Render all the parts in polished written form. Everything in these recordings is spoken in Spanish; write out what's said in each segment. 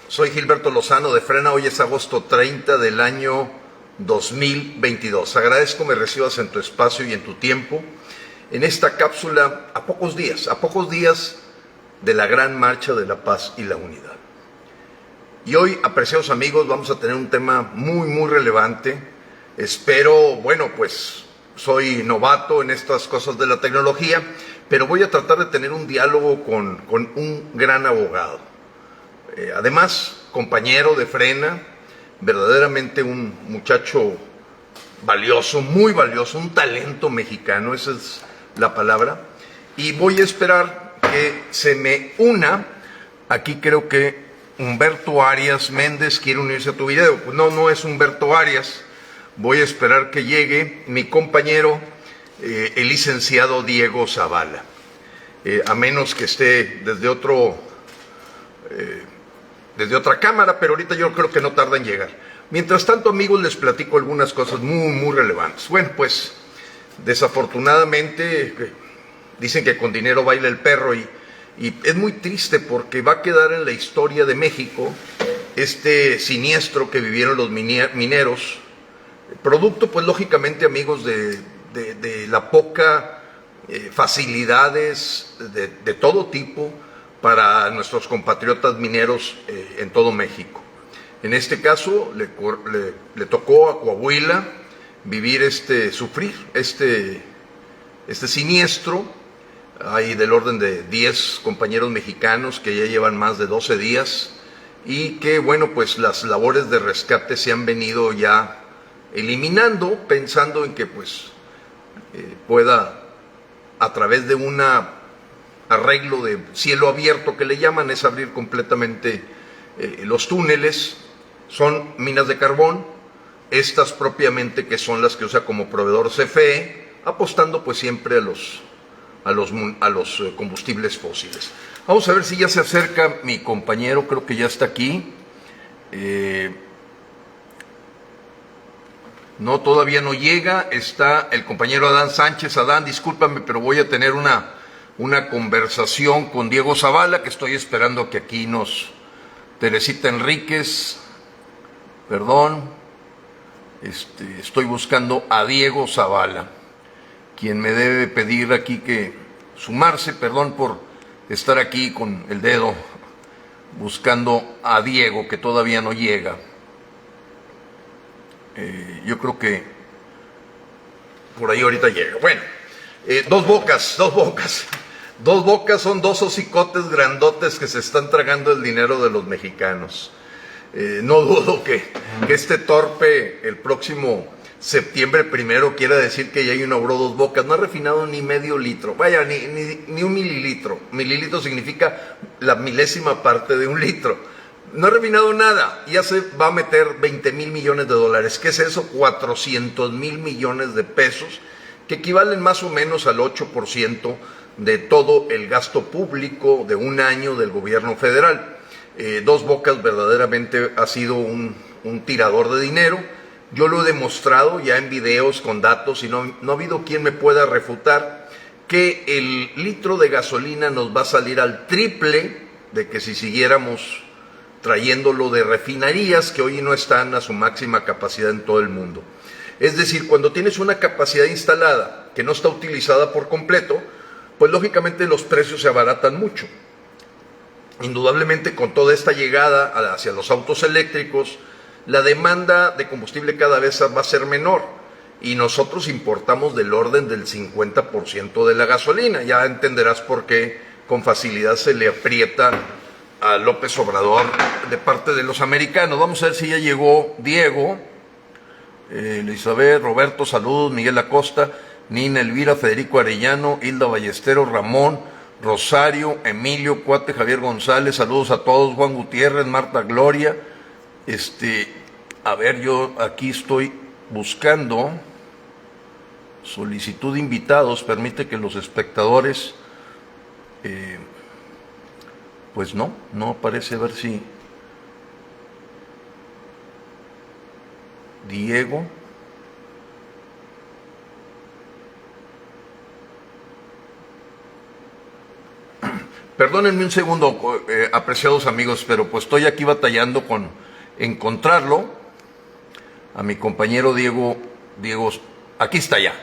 Soy Gilberto Lozano de Frena. Hoy es agosto 30 del año 2022. Agradezco me recibas en tu espacio y en tu tiempo en esta cápsula a pocos días de la gran marcha de la paz y la unidad. Y hoy, apreciados amigos, vamos a tener un tema muy relevante. Espero, pues soy novato en estas cosas de la tecnología, pero voy a tratar de tener un diálogo con un gran abogado. Además, compañero de Frena, verdaderamente un muchacho valioso, muy valioso, un talento mexicano, esa es la palabra. Y voy a esperar que se me una. Aquí creo que Humberto Arias Méndez quiere unirse a tu video. Pues no es Humberto Arias. Voy a esperar que llegue mi compañero, el licenciado Diego Zavala. A menos que esté desde otra cámara, pero ahorita yo creo que no tarda en llegar. Mientras tanto, amigos, les platico algunas cosas muy relevantes. Bueno, pues desafortunadamente dicen que con dinero baila el perro y es muy triste porque va a quedar en la historia de México este siniestro que vivieron los mineros, producto pues lógicamente, amigos, de la poca facilidades de todo tipo para nuestros compatriotas mineros en todo México. En este caso le tocó a Coahuila vivir sufrir este siniestro. Hay del orden de 10 compañeros mexicanos que ya llevan más de 12 días y que, pues las labores de rescate se han venido ya eliminando, pensando en que pueda, a través de un arreglo de cielo abierto que le llaman, es abrir completamente los túneles. Son minas de carbón, estas propiamente, que son las que usa como proveedor CFE, apostando pues siempre a los combustibles fósiles. Vamos a ver si ya se acerca mi compañero, creo que ya está aquí. No, todavía no llega. Está el compañero Adán Sánchez. Adán, discúlpame, pero voy a tener una conversación con Diego Zavala, que estoy esperando que aquí Teresita Enríquez, perdón, estoy buscando a Diego Zavala, quien me debe pedir aquí que sumarse. Perdón por estar aquí con el dedo buscando a Diego, que todavía no llega. Yo creo que por ahí ahorita llega. Bueno, dos bocas son dos hocicotes grandotes que se están tragando el dinero de los mexicanos. No dudo que este torpe el próximo septiembre 1 quiera decir que ya inauguró Dos Bocas. No ha refinado ni medio litro, vaya, ni un mililitro. Mililitro significa la milésima parte de un litro. No ha refinado nada, ya se va a meter 20,000 millones de dólares. ¿Qué es eso? 400,000 millones de pesos, que equivalen más o menos al 8% de todo el gasto público de un año del gobierno federal. Dos Bocas verdaderamente ha sido un tirador de dinero. Yo lo he demostrado ya en videos con datos y no ha habido quien me pueda refutar que el litro de gasolina nos va a salir al triple de que si siguiéramos trayéndolo de refinerías que hoy no están a su máxima capacidad en todo el mundo. Es decir, cuando tienes una capacidad instalada que no está utilizada por completo, pues lógicamente los precios se abaratan mucho. Indudablemente, con toda esta llegada hacia los autos eléctricos, la demanda de combustible cada vez va a ser menor y nosotros importamos del orden del 50% de la gasolina. Ya entenderás por qué con facilidad se le aprieta a López Obrador de parte de los americanos. Vamos a ver si ya llegó Diego, Elizabeth, Roberto, saludos, Miguel Acosta, Nina, Elvira, Federico Arellano, Hilda Ballesteros, Ramón, Rosario, Emilio, Cuate, Javier González, saludos a todos, Juan Gutiérrez, Marta Gloria. A ver, yo aquí estoy buscando solicitud de invitados, permite que los espectadores, pues no aparece. A ver si Diego, Perdónenme un segundo, apreciados amigos, pero pues estoy aquí batallando con encontrarlo. A mi compañero Diego, aquí está ya.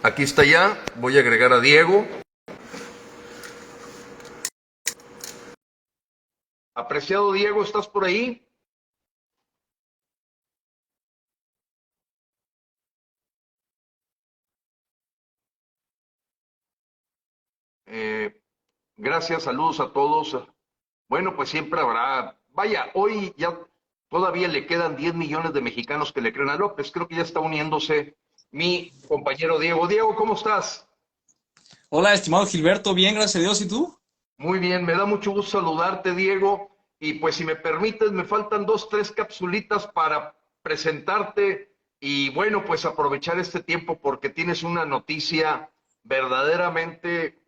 Aquí está ya, voy a agregar a Diego. Apreciado Diego, ¿estás por ahí? Eh, Gracias, saludos a todos. Bueno, pues siempre habrá, vaya, hoy ya todavía le quedan 10 millones de mexicanos que le creen a López. Creo que ya está uniéndose mi compañero Diego. Diego, ¿cómo estás? Hola, estimado Gilberto, bien, gracias a Dios. ¿Y tú? Muy bien, me da mucho gusto saludarte, Diego. Y pues si me permites, me faltan dos, tres capsulitas para presentarte y bueno, pues aprovechar este tiempo porque tienes una noticia verdaderamente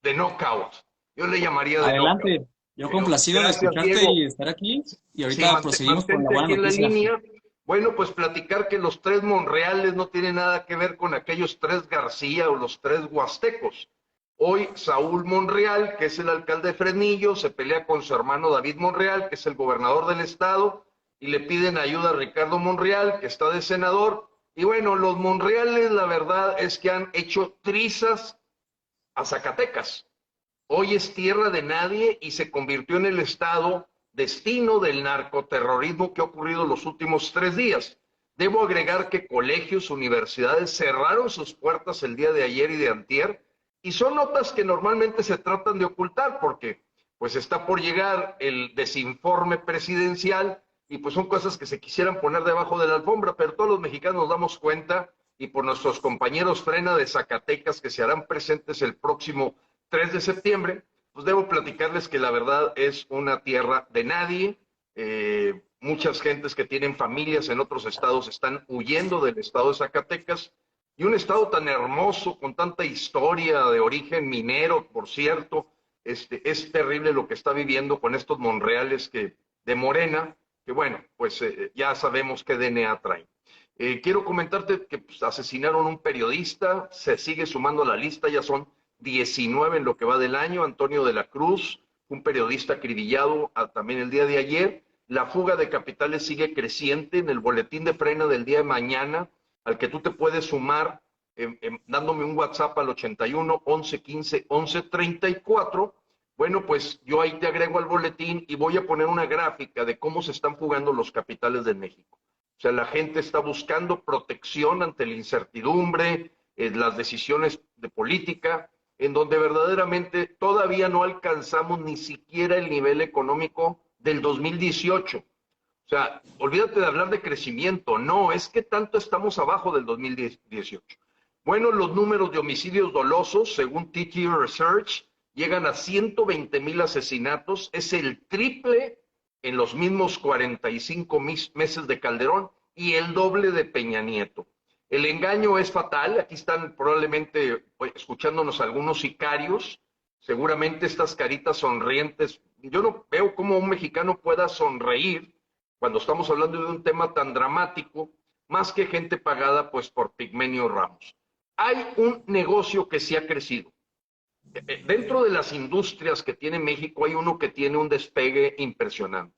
de knockout. Yo le llamaría de knockout. Adelante. Yo complacido de Gracias, escucharte Diego. y de estar aquí. Y Sí, ahorita proseguimos con la mantente buena aquí en la noticia. línea. Bueno, pues platicar que los tres Monreales no tienen nada que ver con aquellos tres García o los tres Huastecos. Hoy Saúl Monreal, que es el alcalde de Fresnillo, se pelea con su hermano David Monreal, que es el gobernador del estado, y le piden ayuda a Ricardo Monreal, que está de senador. Y bueno, los Monreales, la verdad es que han hecho trizas a Zacatecas. Hoy es tierra de nadie y se convirtió en el estado destino del narcoterrorismo que ha ocurrido los últimos 3 días. Debo agregar que colegios, universidades cerraron sus puertas el día de ayer y de antier, y son notas que normalmente se tratan de ocultar porque pues está por llegar el desinforme presidencial y pues son cosas que se quisieran poner debajo de la alfombra, pero todos los mexicanos nos damos cuenta y por nuestros compañeros Frena de Zacatecas que se harán presentes el próximo 3 de septiembre, pues debo platicarles que la verdad es una tierra de nadie. Muchas gentes que tienen familias en otros estados están huyendo del estado de Zacatecas y un estado tan hermoso, con tanta historia de origen minero, por cierto. Es terrible lo que está viviendo con estos Monreales de Morena, que bueno, pues ya sabemos qué DNA traen. Quiero comentarte que pues, asesinaron a un periodista, se sigue sumando a la lista, ya son 19 en lo que va del año. Antonio de la Cruz, un periodista acribillado también el día de ayer. La fuga de capitales sigue creciente. En el boletín de Frena del día de mañana, al que tú te puedes sumar dándome un WhatsApp al 81 11 15 11 34. Bueno, pues yo ahí te agrego al boletín y voy a poner una gráfica de cómo se están fugando los capitales de México. O sea, la gente está buscando protección ante la incertidumbre, las decisiones de política, en donde verdaderamente todavía no alcanzamos ni siquiera el nivel económico del 2018. O sea, olvídate de hablar de crecimiento, no, es que tanto estamos abajo del 2018. Bueno, los números de homicidios dolosos, según TT Research, llegan a 120,000 asesinatos, es el triple en los mismos 45 meses de Calderón y el doble de Peña Nieto. El engaño es fatal, aquí están probablemente escuchándonos algunos sicarios, seguramente estas caritas sonrientes, yo no veo cómo un mexicano pueda sonreír cuando estamos hablando de un tema tan dramático, más que gente pagada pues por Pigmenio Ramos. Hay un negocio que sí ha crecido. Dentro de las industrias que tiene México hay uno que tiene un despegue impresionante.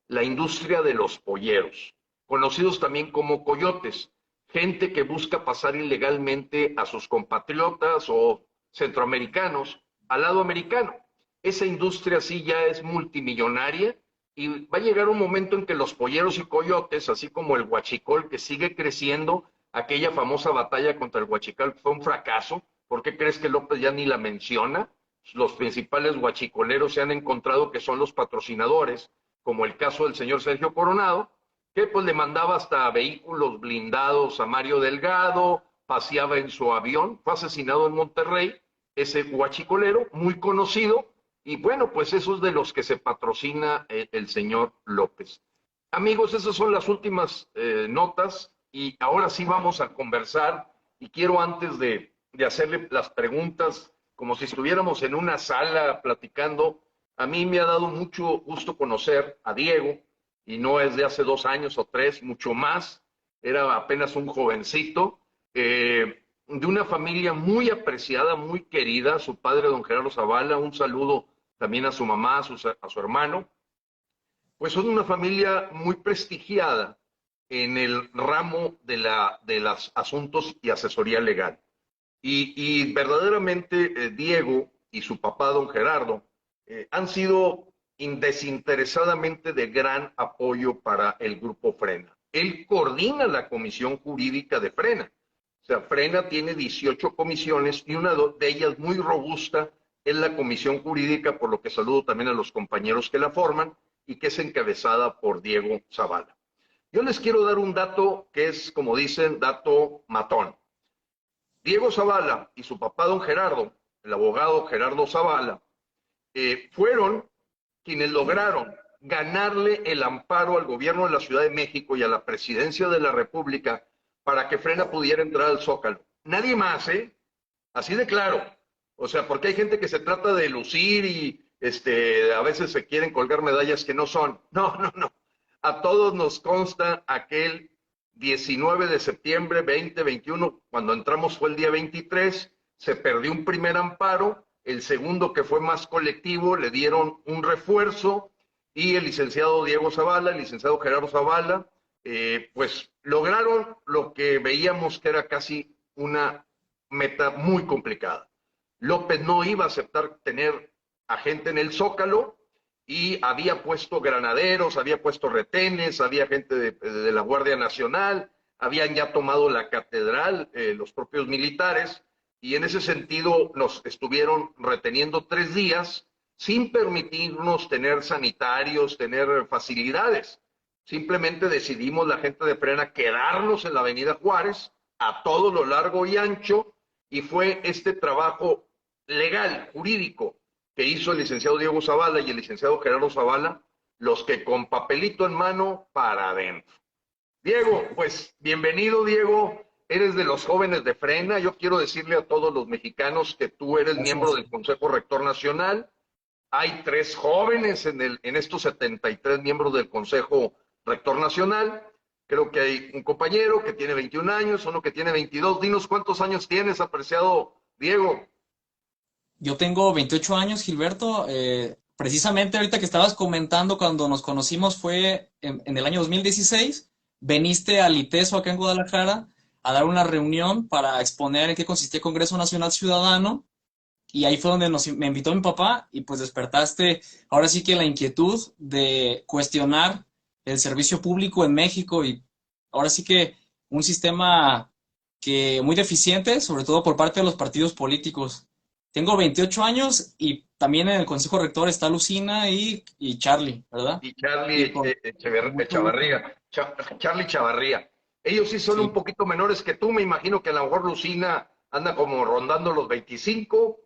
La industria de los polleros, conocidos también como coyotes, gente que busca pasar ilegalmente a sus compatriotas o centroamericanos al lado americano. Esa industria sí ya es multimillonaria y va a llegar un momento en que los polleros y coyotes, así como el huachicol que sigue creciendo, aquella famosa batalla contra el huachicol fue un fracaso. ¿Por qué crees que López ya ni la menciona? Los principales guachicoleros se han encontrado que son los patrocinadores, como el caso del señor Sergio Coronado, que pues le mandaba hasta vehículos blindados a Mario Delgado, paseaba en su avión, fue asesinado en Monterrey, ese guachicolero muy conocido, y bueno, pues esos de los que se patrocina el señor López. Amigos, esas son las últimas notas y ahora sí vamos a conversar y quiero antes de hacerle las preguntas como si estuviéramos en una sala platicando, a mí me ha dado mucho gusto conocer a Diego y no es de hace 2 años o 3, mucho más, era apenas un jovencito. de una familia muy apreciada, muy querida, su padre, don Gerardo Zavala, un saludo también a su mamá, a su hermano, pues son una familia muy prestigiada en el ramo de los asuntos y asesoría legal. Y verdaderamente Diego y su papá, don Gerardo, han sido desinteresadamente de gran apoyo para el grupo Frena. Él coordina la comisión jurídica de Frena. O sea, Frena tiene 18 comisiones y una de ellas muy robusta es la comisión jurídica, por lo que saludo también a los compañeros que la forman y que es encabezada por Diego Zavala. Yo les quiero dar un dato que es, como dicen, dato matón. Diego Zavala y su papá, don Gerardo, el abogado Gerardo Zavala, fueron quienes lograron ganarle el amparo al gobierno de la Ciudad de México y a la presidencia de la República para que Frena pudiera entrar al Zócalo. Nadie más, ¿eh? Así de claro. O sea, porque hay gente que se trata de lucir y a veces se quieren colgar medallas que no son. No, no, no. A todos nos consta aquel 19 de septiembre 2021, cuando entramos fue el día 23, se perdió un primer amparo, el segundo, que fue más colectivo, le dieron un refuerzo y el licenciado Diego Zavala, el licenciado Gerardo Zavala, pues lograron lo que veíamos que era casi una meta muy complicada. López no iba a aceptar tener a gente en el Zócalo y había puesto granaderos, había puesto retenes, había gente de la Guardia Nacional, habían ya tomado la catedral, los propios militares, y en ese sentido nos estuvieron reteniendo 3 días sin permitirnos tener sanitarios, tener facilidades. Simplemente decidimos la gente de Frena quedarnos en la Avenida Juárez a todo lo largo y ancho, y fue este trabajo legal, jurídico, que hizo el licenciado Diego Zavala y el licenciado Gerardo Zavala, los que con papelito en mano para adentro. Diego, pues bienvenido, Diego. Eres de los jóvenes de Frena. Yo quiero decirle a todos los mexicanos que tú eres miembro Gracias. del Consejo Rector Nacional. Hay 3 jóvenes en estos 73 miembros del Consejo Rector Nacional. Creo que hay un compañero que tiene 21 años, uno que tiene 22. Dinos cuántos años tienes, apreciado Diego. Yo tengo 28 años, Gilberto. Precisamente ahorita que estabas comentando, cuando nos conocimos fue en el año 2016. Veniste al ITESO acá en Guadalajara a dar una reunión para exponer en qué consistía el Congreso Nacional Ciudadano. Y ahí fue donde me invitó mi papá y pues despertaste ahora sí que la inquietud de cuestionar el servicio público en México y ahora sí que un sistema que muy deficiente, sobre todo por parte de los partidos políticos. Tengo 28 años y también en el Consejo Rector está Lucina y Charlie, ¿verdad? Y Y Charlie con mucho gusto. Chavarría. Charlie Chavarría. Ellos sí son un Sí. poquito menores que tú, me imagino que a lo mejor Lucina anda como rondando los 25,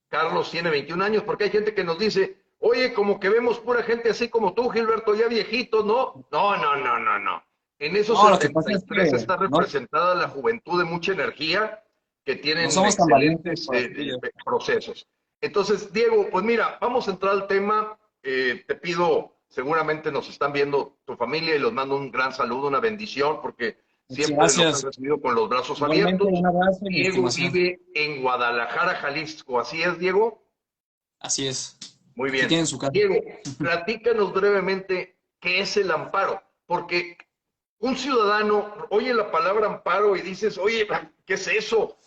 Carlos tiene 21 años, porque hay gente que nos dice, oye, como que vemos pura gente así como tú, Gilberto, ya viejito, ¿no? No, no, no, no, no. En esos No, lo que pasa es 73 que está no, representada la juventud de mucha energía, que no tienen somos tan valientes, excelentes por así decirlo. procesos. Entonces, Diego, pues mira, vamos a entrar al tema. Te pido, seguramente nos están viendo tu familia y los mando un gran saludo, una bendición, porque Muchas siempre nos han gracias. recibido con los brazos Igualmente, abiertos. un abrazo y mi Diego estimación. vive en Guadalajara, Jalisco. ¿Así es, Diego? Así es. Muy Aquí bien. tienen su casa. Diego, platícanos brevemente qué es el amparo, porque un ciudadano oye la palabra amparo y dices, oye, ¿qué es eso?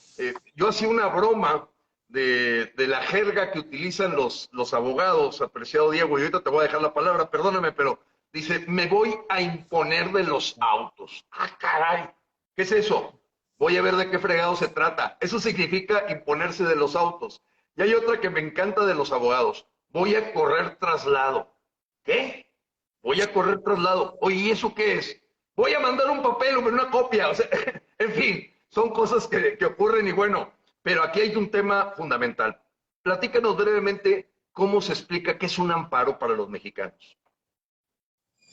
Yo hacía una broma de la jerga que utilizan los abogados, apreciado Diego, y ahorita te voy a dejar la palabra, perdóname, pero dice, me voy a imponer de los autos. Ah, caray, ¿qué es eso? Voy a ver de qué fregado se trata. Eso significa imponerse de los autos. Y hay otra que me encanta de los abogados. Voy a correr traslado. ¿Qué? Voy a correr traslado. Oye, ¿y eso qué es? Voy a mandar un papel o una copia. O sea, en fin, son cosas que ocurren y bueno, pero aquí hay un tema fundamental. Platícanos brevemente cómo se explica qué es un amparo para los mexicanos.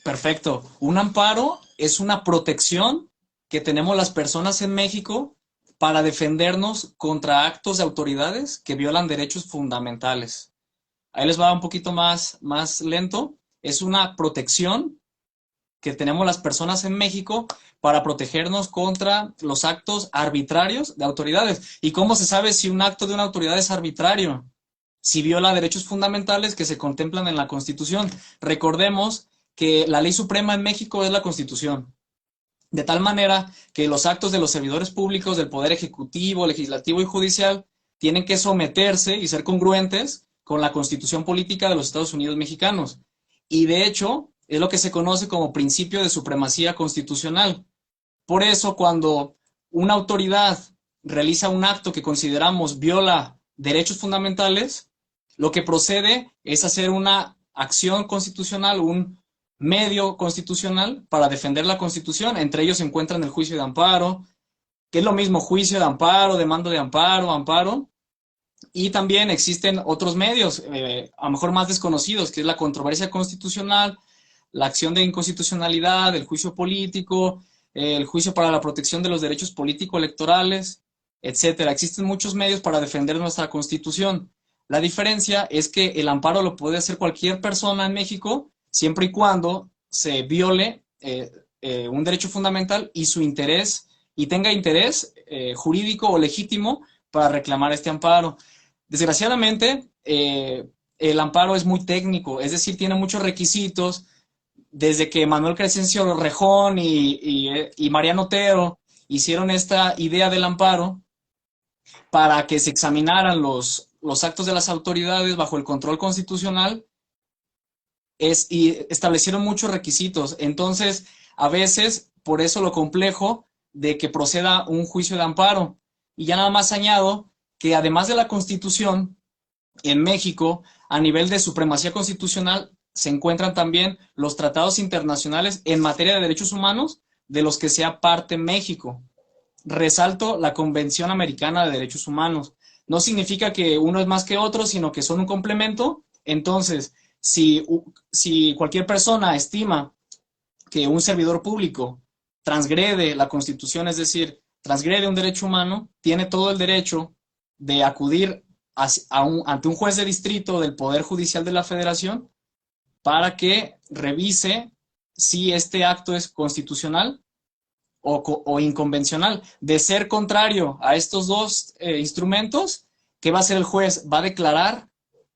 Perfecto. Un amparo es una protección que tenemos las personas en México para defendernos contra actos de autoridades que violan derechos fundamentales. Ahí les va un poquito más lento. Es una protección que tenemos las personas en México para protegernos contra los actos arbitrarios de autoridades. ¿Y cómo se sabe si un acto de una autoridad es arbitrario? Si viola derechos fundamentales que se contemplan en la Constitución. Recordemos que la ley suprema en México es la Constitución. De tal manera que los actos de los servidores públicos del Poder Ejecutivo, Legislativo y Judicial tienen que someterse y ser congruentes con la Constitución Política de los Estados Unidos mexicanos. Y de hecho, es lo que se conoce como principio de supremacía constitucional. Por eso, cuando una autoridad realiza un acto que consideramos viola derechos fundamentales, lo que procede es hacer una acción constitucional, un medio constitucional para defender la Constitución. Entre ellos se encuentran el juicio de amparo, que es lo mismo, juicio de amparo, demanda de amparo, amparo. Y también existen otros medios, a lo mejor más desconocidos, que es la controversia constitucional, la acción de inconstitucionalidad, el juicio político, el juicio para la protección de los derechos político-electorales, etcétera. Existen muchos medios para defender nuestra Constitución. La diferencia es que el amparo lo puede hacer cualquier persona en México, siempre y cuando se viole un derecho fundamental y su interés, y tenga interés jurídico o legítimo para reclamar este amparo. Desgraciadamente, el amparo es muy técnico, es decir, tiene muchos requisitos, desde que Manuel Crescencio Rejón y Mariano Otero hicieron esta idea del amparo para que se examinaran los actos de las autoridades bajo el control constitucional, y establecieron muchos requisitos. Entonces, a veces, por eso lo complejo de que proceda un juicio de amparo. Y ya nada más añado que además de la Constitución, en México, a nivel de supremacía constitucional, se encuentran también los tratados internacionales en materia de derechos humanos de los que sea parte México. Resalto la Convención Americana de Derechos Humanos. No significa que uno es más que otro, sino que son un complemento. Entonces, si cualquier persona estima que un servidor público transgrede la Constitución, es decir, transgrede un derecho humano, tiene todo el derecho de acudir ante un juez de distrito del Poder Judicial de la Federación para que revise si este acto es constitucional o inconvencional. De ser contrario a estos dos instrumentos, ¿qué va a hacer el juez? Va a declarar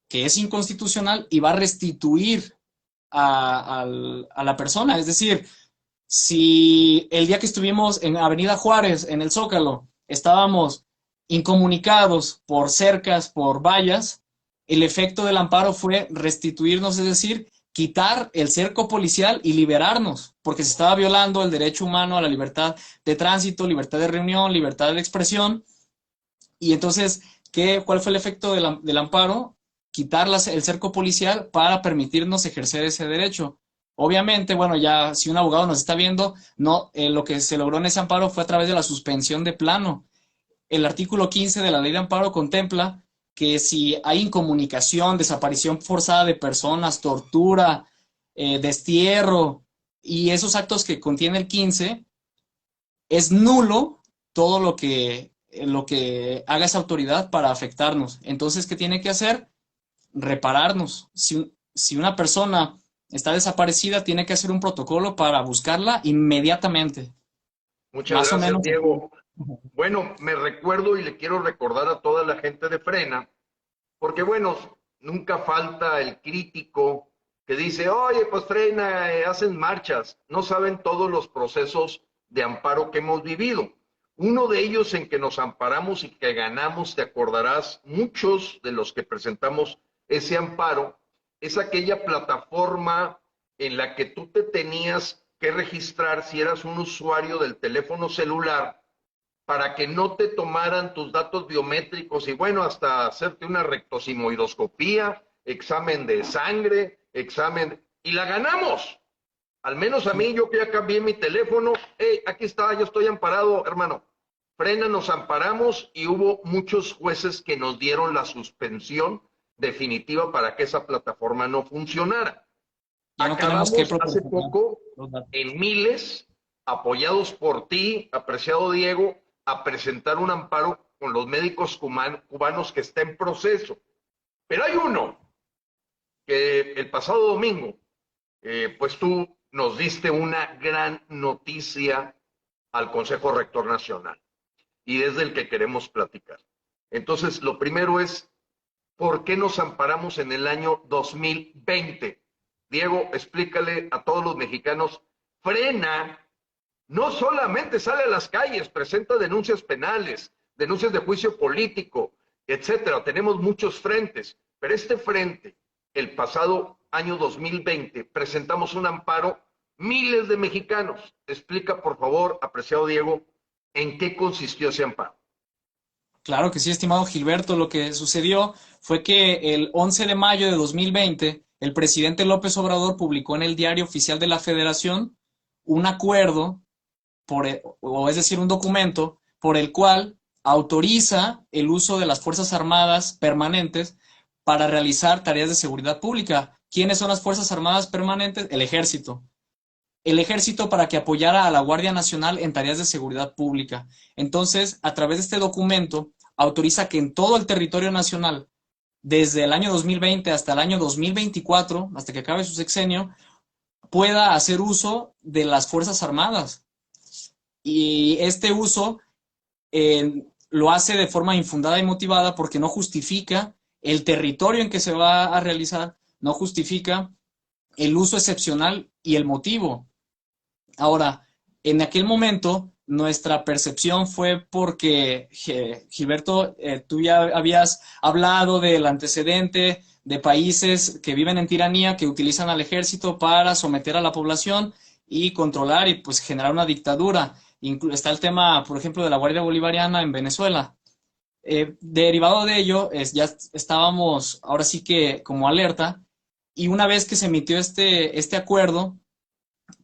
que es inconstitucional y va a restituir a la persona. Es decir, si el día que estuvimos en Avenida Juárez, en el Zócalo, estábamos incomunicados por cercas, por vallas, el efecto del amparo fue restituirnos, es decir, quitar el cerco policial y liberarnos, porque se estaba violando el derecho humano a la libertad de tránsito, libertad de reunión, libertad de expresión. Y entonces, ¿cuál fue el efecto del amparo? Quitar el cerco policial para permitirnos ejercer ese derecho. Obviamente, bueno, ya si un abogado nos está viendo, no, lo que se logró en ese amparo fue a través de la suspensión de plano. El artículo 15 de la ley de amparo contempla que si hay incomunicación, desaparición forzada de personas, tortura, destierro y esos actos que contiene el 15, es nulo todo lo que haga esa autoridad para afectarnos. Entonces, ¿qué tiene que hacer? Repararnos. Si una persona está desaparecida, tiene que hacer un protocolo para buscarla inmediatamente. Muchas Más o gracias, menos. Diego. Bueno, me recuerdo y le quiero recordar a toda la gente de Frena, porque bueno, nunca falta el crítico que dice, oye, pues Frena, hacen marchas, no saben todos los procesos de amparo que hemos vivido. Uno de ellos en que nos amparamos y que ganamos, te acordarás, muchos de los que presentamos ese amparo, es aquella plataforma en la que tú te tenías que registrar si eras un usuario del teléfono celular para que no te tomaran tus datos biométricos y bueno, hasta hacerte una rectosimoidoscopía, examen de sangre, examen... Y la ganamos. Al menos a mí, yo que ya cambié mi teléfono, aquí está, yo estoy amparado, hermano. Frena, nos amparamos y hubo muchos jueces que nos dieron la suspensión definitiva para que esa plataforma no funcionara. Ya no tenemos que Acabamos hace proporcionar poco los datos. en Miles, apoyados por ti, apreciado Diego, a presentar un amparo con los médicos cubanos que está en proceso. Pero hay uno que el pasado domingo, pues tú nos diste una gran noticia al Consejo Rector Nacional y es del que queremos platicar. Entonces, lo primero es, ¿por qué nos amparamos en el año 2020? Diego, explícale a todos los mexicanos, frena, no solamente sale a las calles, presenta denuncias penales, denuncias de juicio político, etcétera. Tenemos muchos frentes, pero este frente, el pasado año 2020, presentamos un amparo miles de mexicanos. Explica, por favor, apreciado Diego, en qué consistió ese amparo. Claro que sí, estimado Gilberto. Lo que sucedió fue que el 11 de mayo de 2020, el presidente López Obrador publicó en el Diario Oficial de la Federación un acuerdo, o es decir, un documento por el cual autoriza el uso de las Fuerzas Armadas permanentes para realizar tareas de seguridad pública. ¿Quiénes son las Fuerzas Armadas permanentes? El Ejército. El Ejército para que apoyara a la Guardia Nacional en tareas de seguridad pública. Entonces, a través de este documento, autoriza que en todo el territorio nacional, desde el año 2020 hasta el año 2024, hasta que acabe su sexenio, pueda hacer uso de las Fuerzas Armadas. Y este uso lo hace de forma infundada y motivada porque no justifica el territorio en que se va a realizar, no justifica el uso excepcional y el motivo. Ahora, en aquel momento, nuestra percepción fue porque, Gilberto, tú ya habías hablado del antecedente de países que viven en tiranía, que utilizan al ejército para someter a la población y controlar y pues generar una dictadura. Está el tema, por ejemplo, de la Guardia Bolivariana en Venezuela. Derivado de ello, ya estábamos ahora sí que como alerta, y una vez que se emitió este acuerdo,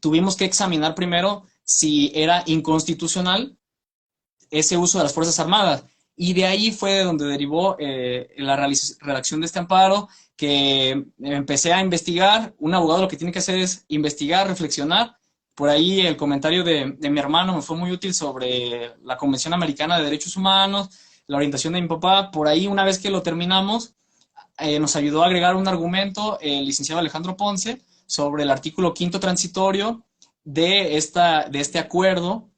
tuvimos que examinar primero si era inconstitucional ese uso de las Fuerzas Armadas. Y de ahí fue de donde derivó la redacción de este amparo, que empecé a investigar. Un abogado lo que tiene que hacer es investigar, reflexionar. Por ahí el comentario de mi hermano me fue muy útil sobre la Convención Americana de Derechos Humanos, la orientación de mi papá. Por ahí, una vez que lo terminamos, nos ayudó a agregar un argumento el licenciado Alejandro Ponce sobre el artículo quinto transitorio de este acuerdo,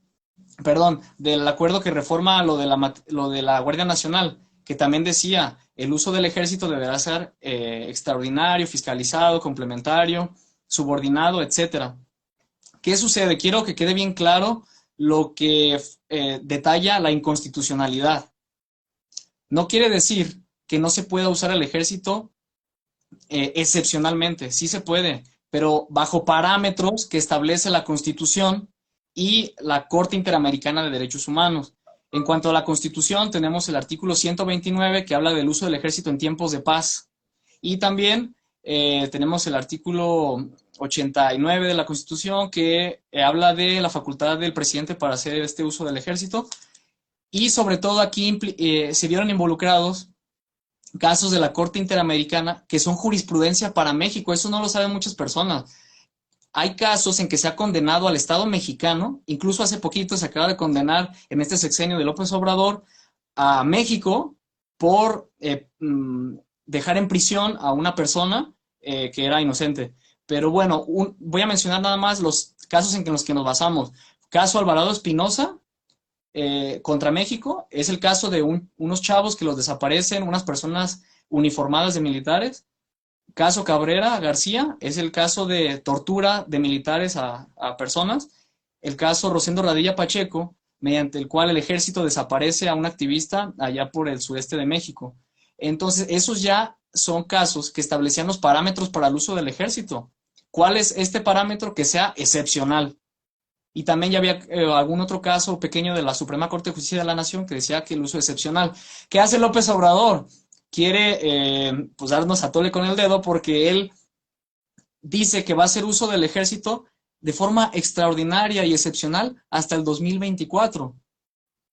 perdón, del acuerdo que reforma lo de la Guardia Nacional, que también decía, el uso del ejército deberá ser extraordinario, fiscalizado, complementario, subordinado, etcétera. ¿Qué sucede? Quiero que quede bien claro lo que detalla la inconstitucionalidad. No quiere decir que no se pueda usar el ejército excepcionalmente, sí se puede, pero bajo parámetros que establece la Constitución y la Corte Interamericana de Derechos Humanos. En cuanto a la Constitución, tenemos el artículo 129 que habla del uso del ejército en tiempos de paz. Y también tenemos el artículo 89 de la Constitución que habla de la facultad del presidente para hacer este uso del ejército. Y sobre todo aquí se vieron involucrados casos de la Corte Interamericana que son jurisprudencia para México. Eso no lo saben muchas personas. Hay casos en que se ha condenado al Estado mexicano, incluso hace poquito se acaba de condenar en este sexenio de López Obrador a México por dejar en prisión a una persona que era inocente. Pero bueno, voy a mencionar nada más los casos en los que nos basamos. Caso Alvarado Espinosa contra México, es el caso de unos chavos que los desaparecen, unas personas uniformadas de militares. Caso Cabrera García es el caso de tortura de militares a personas. El caso Rosendo Radilla Pacheco, mediante el cual el ejército desaparece a un activista allá por el sureste de México. Entonces, esos ya son casos que establecían los parámetros para el uso del ejército. ¿Cuál es este parámetro? Que sea excepcional. Y también ya había algún otro caso pequeño de la Suprema Corte de Justicia de la Nación que decía que el uso es excepcional. ¿Qué hace López Obrador? Quiere pues darnos a tole con el dedo porque él dice que va a hacer uso del ejército de forma extraordinaria y excepcional hasta el 2024.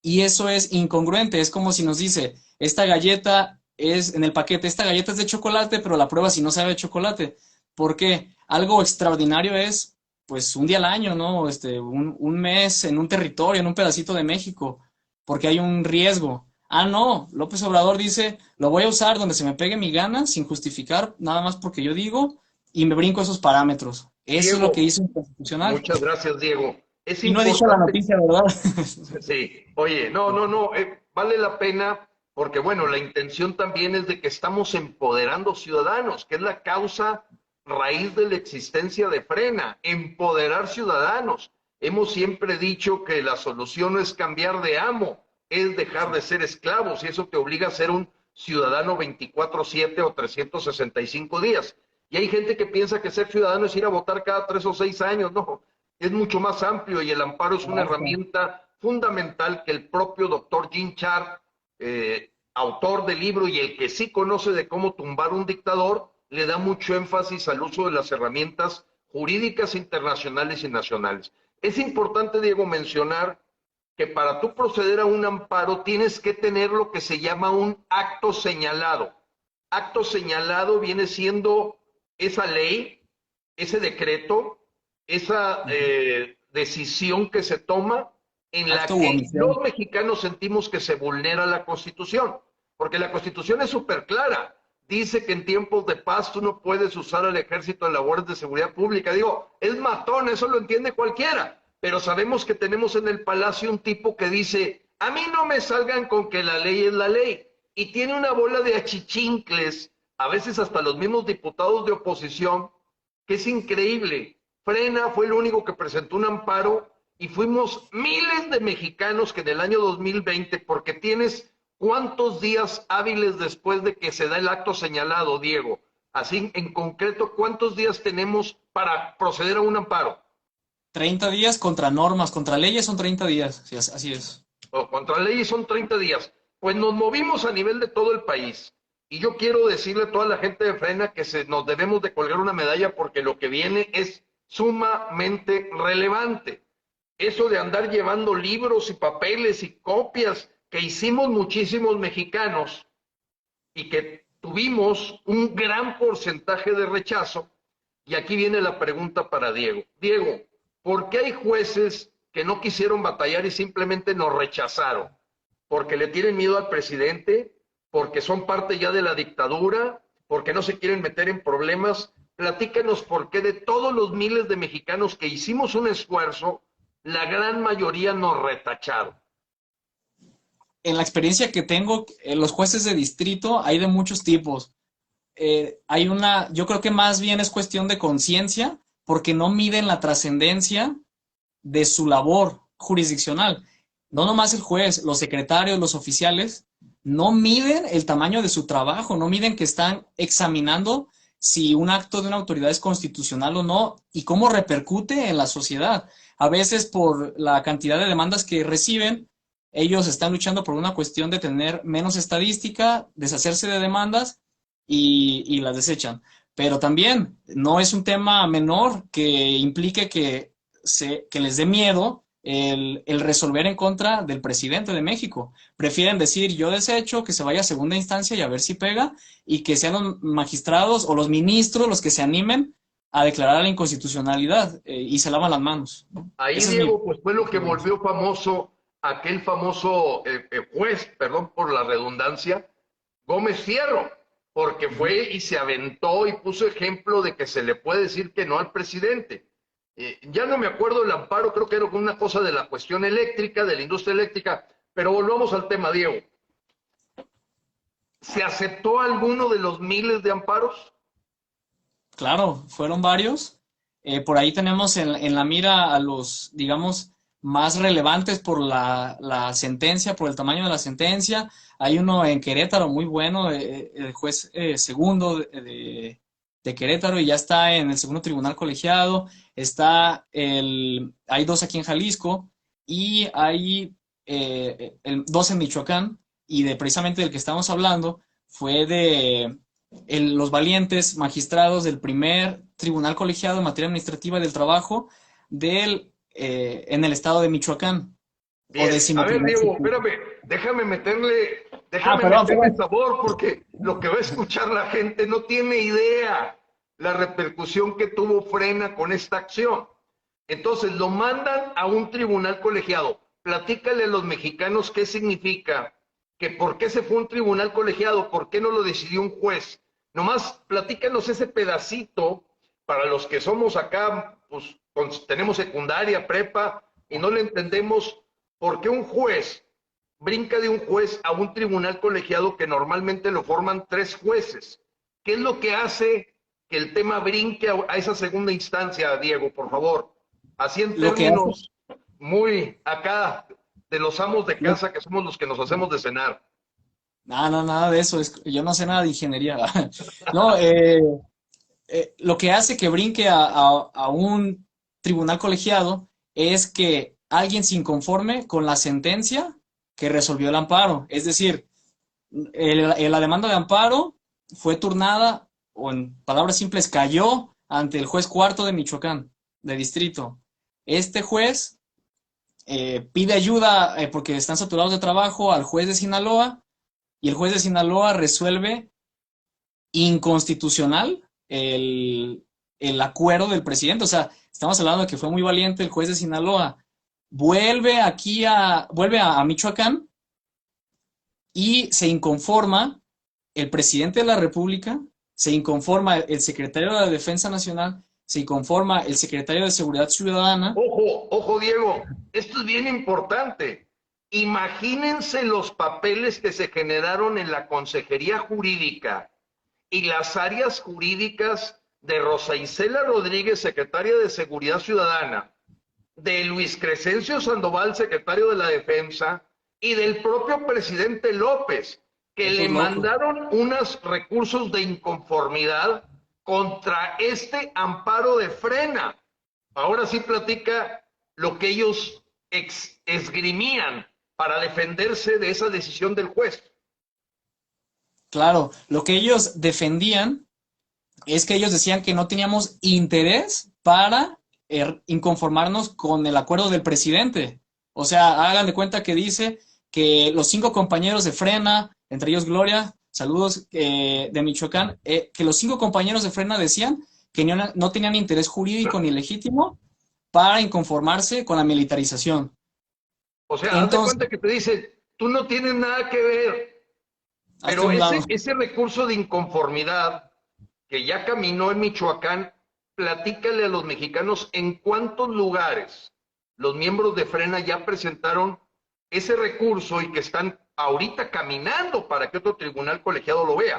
Y eso es incongruente. Es como si nos dice, esta galleta es en el paquete, esta galleta es de chocolate, pero la prueba si no sabe de chocolate. ¿Por qué? Algo extraordinario es pues un día al año, ¿no? Un mes en un territorio, en un pedacito de México, porque hay un riesgo. Ah, no, López Obrador dice, lo voy a usar donde se me pegue mi gana, sin justificar, nada más porque yo digo, y me brinco esos parámetros. Eso es lo que Diego, dice un constitucional. muchas gracias, Diego. Es Y no he dicho la importante. noticia, ¿verdad? Sí, oye, no, vale la pena porque, bueno, la intención también es de que estamos empoderando ciudadanos, que es la causa raíz de la existencia de Frena, empoderar ciudadanos. Hemos siempre dicho que la solución no es cambiar de amo, es dejar de ser esclavos y eso te obliga a ser un ciudadano 24/7 o 365 días. Y hay gente que piensa que ser ciudadano es ir a votar cada 3 o 6 años, no, es mucho más amplio y el amparo es una Correcto. herramienta fundamental que el propio doctor Jean Chart, autor del libro y el que sí conoce de cómo tumbar un dictador, le da mucho énfasis al uso de las herramientas jurídicas internacionales y nacionales. Es importante, Diego, mencionar que para tú proceder a un amparo tienes que tener lo que se llama un acto señalado. Acto señalado viene siendo esa ley, ese decreto, esa Ujú. decisión que se toma en la Acto u que omisión. los mexicanos sentimos que se vulnera la Constitución, porque la Constitución es súper clara. Dice que en tiempos de paz tú no puedes usar al ejército en labores de seguridad pública. Digo, es matón, eso lo entiende cualquiera, pero sabemos que tenemos en el palacio un tipo que dice, a mí no me salgan con que la ley es la ley, y tiene una bola de achichincles, a veces hasta los mismos diputados de oposición, que es increíble. Frena fue el único que presentó un amparo y fuimos miles de mexicanos que en el año 2020, porque tienes cuántos días hábiles después de que se da el acto señalado, Diego. Así, en concreto, ¿cuántos días tenemos para proceder a un amparo? 30 días contra normas, contra leyes son 30 días. Sí, así es. O contra leyes son 30 días. Pues nos movimos a nivel de todo el país. Y yo quiero decirle a toda la gente de Frena que nos debemos de colgar una medalla porque lo que viene es sumamente relevante. Eso de andar llevando libros y papeles y copias que hicimos muchísimos mexicanos y que tuvimos un gran porcentaje de rechazo. Y aquí viene la pregunta para Diego. Diego, ¿por qué hay jueces que no quisieron batallar y simplemente nos rechazaron? ¿Porque le tienen miedo al presidente? ¿Porque son parte ya de la dictadura? ¿Porque no se quieren meter en problemas? Platícanos por qué de todos los miles de mexicanos que hicimos un esfuerzo, la gran mayoría nos retacharon. En la experiencia que tengo, los jueces de distrito hay de muchos tipos. Yo creo que más bien es cuestión de conciencia, porque no miden la trascendencia de su labor jurisdiccional. No nomás el juez, los secretarios, los oficiales, no miden el tamaño de su trabajo, no miden que están examinando si un acto de una autoridad es constitucional o no y cómo repercute en la sociedad. A veces por la cantidad de demandas que reciben, ellos están luchando por una cuestión de tener menos estadística, deshacerse de demandas y las desechan. Pero también no es un tema menor que implique que les dé miedo el resolver en contra del presidente de México. Prefieren decir yo desecho, que se vaya a segunda instancia y a ver si pega, y que sean los magistrados o los ministros los que se animen a declarar la inconstitucionalidad y se lavan las manos, ¿no? Ahí, Esa es mi Diego, pues fue lo que experiencia. volvió famoso aquel famoso juez, perdón por la redundancia, Gómez Fierro, porque Uh -huh. fue y se aventó y puso ejemplo de que se le puede decir que no al presidente. Ya no me acuerdo el amparo, creo que era una cosa de la cuestión eléctrica, de la industria eléctrica, pero volvamos al tema, Diego. ¿Se aceptó alguno de los miles de amparos? Claro, fueron varios. Por ahí tenemos en la mira a los, digamos, más relevantes por la sentencia, por el tamaño de la sentencia. Hay uno en Querétaro muy bueno, el juez segundo de Querétaro, y ya está en el segundo tribunal colegiado. Hay dos aquí en Jalisco y hay dos en Michoacán. Y precisamente del que estamos hablando fue de los valientes magistrados del primer tribunal colegiado en materia administrativa del trabajo en el estado de Michoacán, o Bien, a ver, decimoprimer Diego, circuito. espérame, déjame Perdón, meterle perdón. sabor porque lo que va a escuchar la gente no tiene idea la repercusión que tuvo Frena con esta acción. Entonces lo mandan a un tribunal colegiado. Platícale a los mexicanos qué significa, que por qué se fue a un tribunal colegiado, por qué no lo decidió un juez. Nomás platícanos ese pedacito, para los que somos acá, pues tenemos secundaria, prepa, y no le entendemos por qué un juez brinca de un juez a un tribunal colegiado que normalmente lo forman 3 jueces. ¿Qué es lo que hace que el tema brinque a esa segunda instancia, Diego, por favor? Así en Lo que hace, términos muy acá de los amos de lo- casa que somos los que nos hacemos de cenar. nada, nada de eso, yo no sé nada de ingeniería. No, lo que hace que brinque a un tribunal colegiado es que alguien se inconforme con la sentencia que resolvió el amparo. Es decir, la demanda de amparo fue turnada, o en palabras simples, cayó ante el juez cuarto de Michoacán, de distrito. Este juez pide ayuda porque están saturados de trabajo al juez de Sinaloa, y el juez de Sinaloa resuelve inconstitucional el acuerdo del presidente. O sea, estamos hablando de que fue muy valiente el juez de Sinaloa. Vuelve a Michoacán y se inconforma el presidente de la República, se inconforma el secretario de la Defensa Nacional, se inconforma el secretario de Seguridad Ciudadana. Ojo, ojo, Diego, esto es bien importante. Imagínense los papeles que se generaron en la Consejería Jurídica y las áreas jurídicas de Rosa Isela Rodríguez, secretaria de Seguridad Ciudadana, de Luis Crescencio Sandoval, secretario de la Defensa, y del propio presidente López, que le Estos locos. mandaron unos recursos de inconformidad contra este amparo de Frena. Ahora sí platica lo que ellos esgrimían para defenderse de esa decisión del juez. Claro, lo que ellos defendían es que ellos decían que no teníamos interés para inconformarnos con el acuerdo del presidente. O sea, hagan de cuenta que dice que los 5 compañeros de Frena, entre ellos Gloria, saludos de Michoacán, que los 5 compañeros de Frena decían que no tenían interés jurídico ni legítimo para inconformarse con la militarización. O sea, haz de Entonces, cuenta que te dicen, tú no tienes nada que ver, hazte pero un lado. ese recurso de inconformidad que ya caminó en Michoacán, platícale a los mexicanos en cuántos lugares los miembros de Frena ya presentaron ese recurso y que están ahorita caminando para que otro tribunal colegiado lo vea.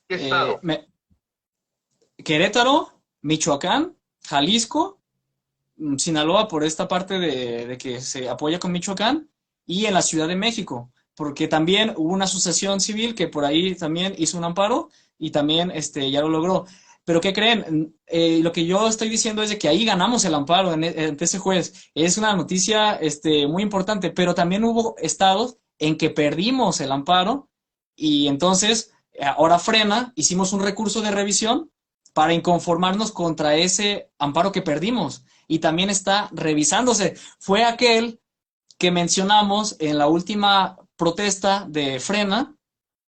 ¿Qué Eh, estado? me- Querétaro, Michoacán, Jalisco, Sinaloa por esta parte de que se apoya con Michoacán, y en la Ciudad de México, porque también hubo una asociación civil que por ahí también hizo un amparo y también ya lo logró. Pero ¿qué creen? Lo que yo estoy diciendo es de que ahí ganamos el amparo ante ese juez. Es una noticia muy importante, pero también hubo estados en que perdimos el amparo, y entonces ahora Frena, hicimos un recurso de revisión para inconformarnos contra ese amparo que perdimos, y también está revisándose. Fue aquel que mencionamos en la última protesta de Frena,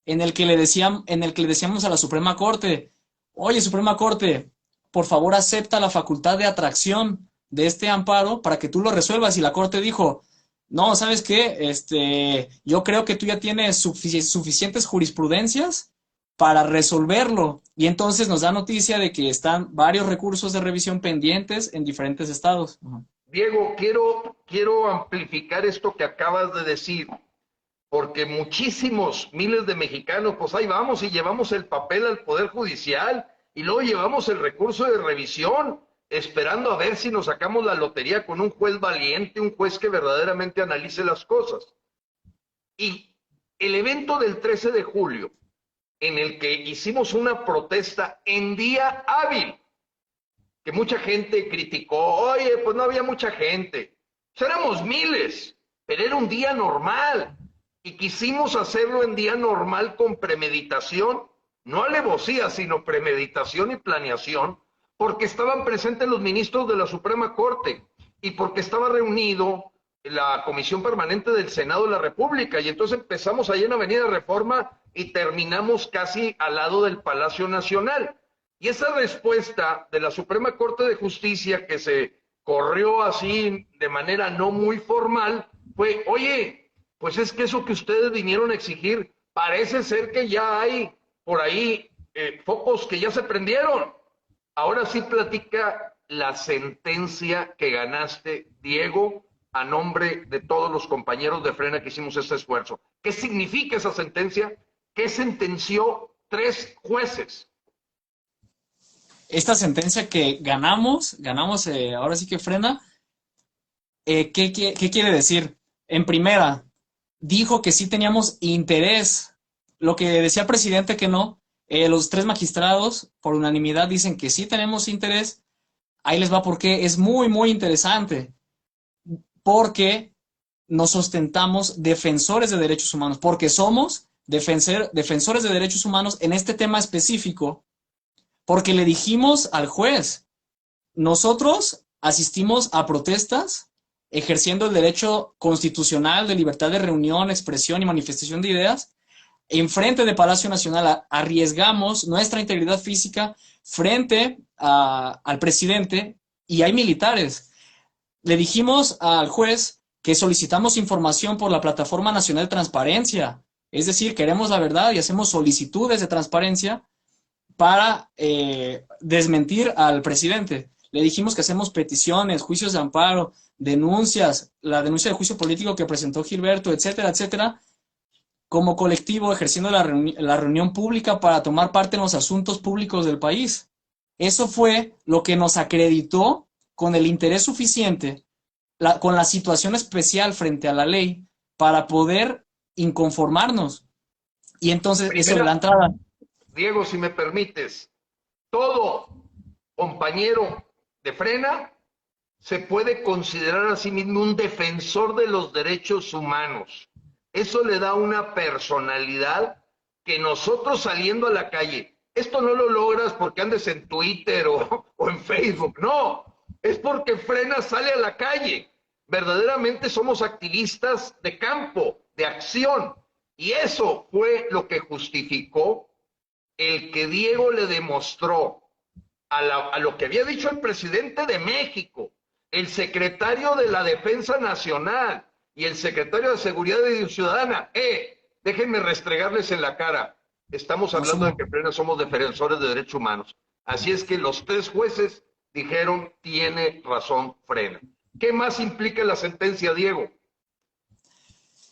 en el que le decíamos a la Suprema Corte, oye, Suprema Corte, por favor acepta la facultad de atracción de este amparo para que tú lo resuelvas. Y la Corte dijo, no, ¿sabes qué? Yo creo que tú ya tienes suficientes jurisprudencias para resolverlo. Y entonces nos da noticia de que están varios recursos de revisión pendientes en diferentes estados. Ajá. Diego, quiero amplificar esto que acabas de decir, porque muchísimos miles de mexicanos, pues ahí vamos y llevamos el papel al Poder Judicial y luego llevamos el recurso de revisión, esperando a ver si nos sacamos la lotería con un juez valiente, un juez que verdaderamente analice las cosas. Y el evento del 13 de julio, en el que hicimos una protesta en día hábil, que mucha gente criticó, oye, pues no había mucha gente, pues éramos miles, pero era un día normal, y quisimos hacerlo en día normal con premeditación, no alevosía, sino premeditación y planeación, porque estaban presentes los ministros de la Suprema Corte, y porque estaba reunido la Comisión Permanente del Senado de la República, y entonces empezamos ahí en Avenida Reforma y terminamos casi al lado del Palacio Nacional. Y esa respuesta de la Suprema Corte de Justicia, que se corrió así de manera no muy formal, fue, oye, pues es que eso que ustedes vinieron a exigir, parece ser que ya hay por ahí focos que ya se prendieron. Ahora sí platica la sentencia que ganaste, Diego, a nombre de todos los compañeros de Frena que hicimos este esfuerzo. ¿Qué significa esa sentencia? ¿Qué sentenció 3 jueces? Esta sentencia que ganamos ahora sí que Frena, ¿qué quiere decir? En primera, dijo que sí teníamos interés. Lo que decía el presidente que no, los 3 magistrados por unanimidad dicen que sí tenemos interés. Ahí les va porque es muy, muy interesante. Porque nos ostentamos defensores de derechos humanos, porque somos defensores de derechos humanos en este tema específico, porque le dijimos al juez, nosotros asistimos a protestas ejerciendo el derecho constitucional de libertad de reunión, expresión y manifestación de ideas. Enfrente de Palacio Nacional arriesgamos nuestra integridad física frente al presidente y hay militares. Le dijimos al juez que solicitamos información por la Plataforma Nacional de Transparencia, es decir, queremos la verdad y hacemos solicitudes de transparencia para desmentir al presidente. Le dijimos que hacemos peticiones, juicios de amparo, denuncias, la denuncia de juicio político que presentó Gilberto, etcétera, etcétera, como colectivo ejerciendo la reunión pública para tomar parte en los asuntos públicos del país. Eso fue lo que nos acreditó con el interés suficiente, con la situación especial frente a la ley para poder inconformarnos. Y entonces eso de la Primera, entrada. Diego, si me permites, todo compañero de Frena se puede considerar a sí mismo un defensor de los derechos humanos. Eso le da una personalidad que nosotros saliendo a la calle, esto no lo logras porque andes en Twitter o en Facebook, no, es porque Frena sale a la calle. Verdaderamente somos activistas de campo, de acción, y eso fue lo que justificó el que Diego le demostró a lo que había dicho el presidente de México, el secretario de la Defensa Nacional y el secretario de Seguridad Ciudadana. Déjenme restregarles en la cara. Estamos No hablando de somos, que plena somos defensores de derechos humanos. Así es que los 3 jueces dijeron, tiene razón Frena. ¿Qué más implica la sentencia, Diego?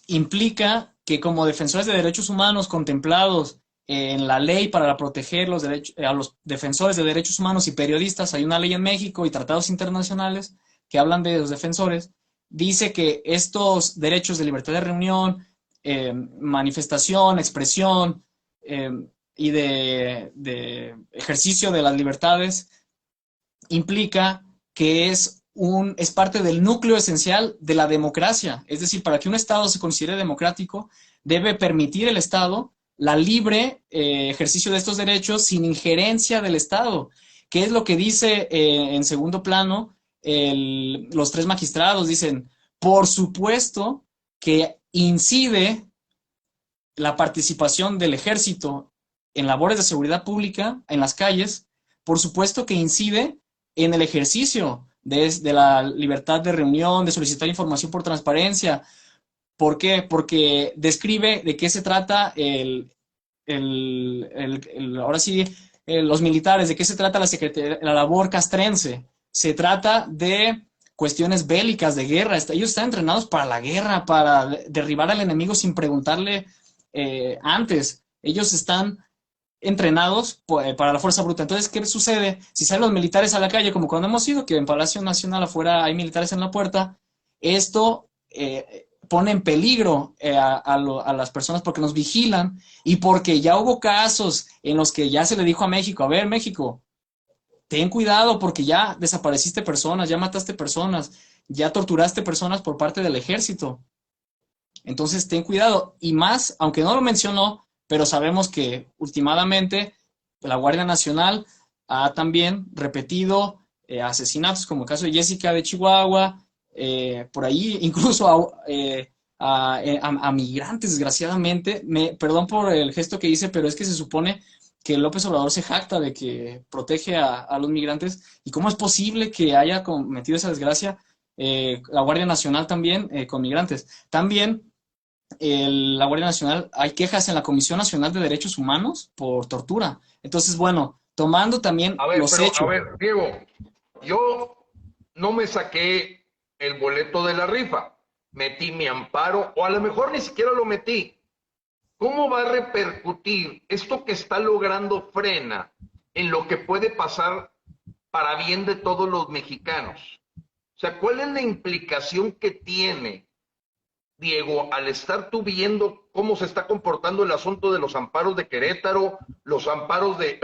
implica que como defensores de derechos humanos contemplados en la ley para proteger a los defensores de derechos humanos y periodistas, hay una ley en México y tratados internacionales que hablan de los defensores, dice que estos derechos de libertad de reunión, manifestación, expresión eh, y de ejercicio de las libertades implica que es parte del núcleo esencial de la democracia. Es decir, para que un Estado se considere democrático, debe permitir el Estado la libre ejercicio de estos derechos sin injerencia del Estado, que es lo que dice en segundo plano los 3 magistrados. Dicen, por supuesto que incide la participación del ejército en labores de seguridad pública en las calles, por supuesto que incide en el ejercicio de la libertad de reunión, de solicitar información por transparencia. ¿Por qué? Porque describe de qué se trata ahora sí, los militares, de qué se trata la labor castrense. Se trata de cuestiones bélicas, de guerra. Ellos están entrenados para la guerra, para derribar al enemigo sin preguntarle antes. Ellos están entrenados para la fuerza bruta. Entonces, ¿qué sucede? Si salen los militares a la calle, como cuando hemos ido, que en Palacio Nacional afuera hay militares en la puerta, esto pone en peligro a las personas porque nos vigilan y porque ya hubo casos en los que ya se le dijo a México, a ver, México, ten cuidado porque ya desapareciste personas, ya mataste personas, ya torturaste personas por parte del ejército. Entonces, ten cuidado. Y más, aunque no lo mencionó, pero sabemos que últimamente la Guardia Nacional ha también repetido asesinatos, como el caso de Jessica de Chihuahua, por ahí incluso a migrantes, desgraciadamente. Perdón por el gesto que hice, pero es que se supone que López Obrador se jacta de que protege a los migrantes. ¿Y cómo es posible que haya cometido esa desgracia la Guardia Nacional también con migrantes? También la Guardia Nacional, hay quejas en la Comisión Nacional de Derechos Humanos por tortura. Entonces, bueno, tomando también A ver, los pero, a hechos. ver, Diego, yo no me saqué el boleto de la rifa, metí mi amparo, o a lo mejor ni siquiera lo metí. ¿Cómo va a repercutir esto que está logrando Frena en lo que puede pasar para bien de todos los mexicanos? O sea, ¿cuál es la implicación que tiene, Diego, al estar tú viendo cómo se está comportando el asunto de los amparos de Querétaro, los amparos de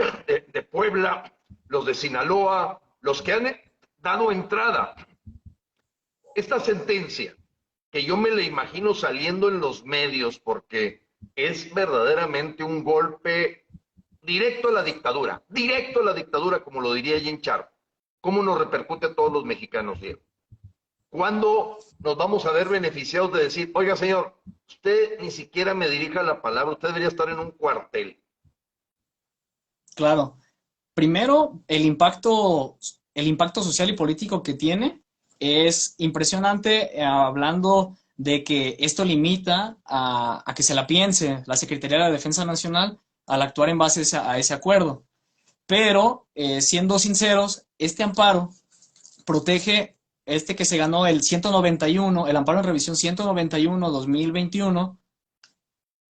Puebla, los de Sinaloa, los que han dado entrada? Esta sentencia, que yo me la imagino saliendo en los medios porque es verdaderamente un golpe directo a la dictadura, como lo diría Jean Char. ¿Cómo nos repercute a todos los mexicanos, Diego? ¿Cuándo nos vamos a ver beneficiados de decir, oiga señor, usted ni siquiera me dirija la palabra, usted debería estar en un cuartel? Claro. Primero, el impacto social y político que tiene es impresionante, hablando de que esto limita a que se la piense la Secretaría de la Defensa Nacional al actuar en base a ese acuerdo. Pero, siendo sinceros, este amparo protege, este que se ganó el 191, el amparo en revisión 191-2021,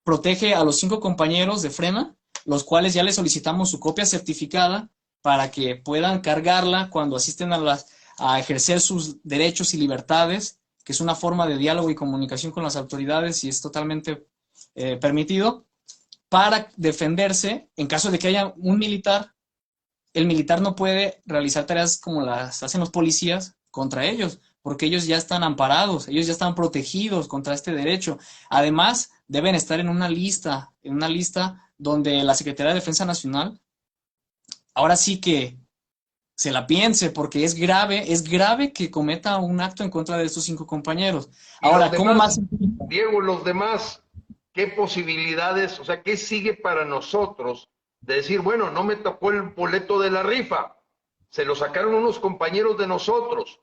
protege a los 5 compañeros de Frena, los cuales ya les solicitamos su copia certificada para que puedan cargarla cuando asisten a ejercer sus derechos y libertades, que es una forma de diálogo y comunicación con las autoridades y es totalmente permitido, para defenderse en caso de que haya un militar. El militar no puede realizar tareas como las hacen los policías contra ellos, porque ellos ya están amparados, ellos ya están protegidos contra este derecho. Además, deben estar en una lista donde la Secretaría de Defensa Nacional ahora sí que se la piense, porque es grave que cometa un acto en contra de estos 5 compañeros. Y los Ahora, ¿cómo demás, más? Diego, los demás, ¿qué posibilidades, o sea, qué sigue para nosotros de decir, bueno, no me tocó el boleto de la rifa, se lo sacaron unos compañeros de nosotros,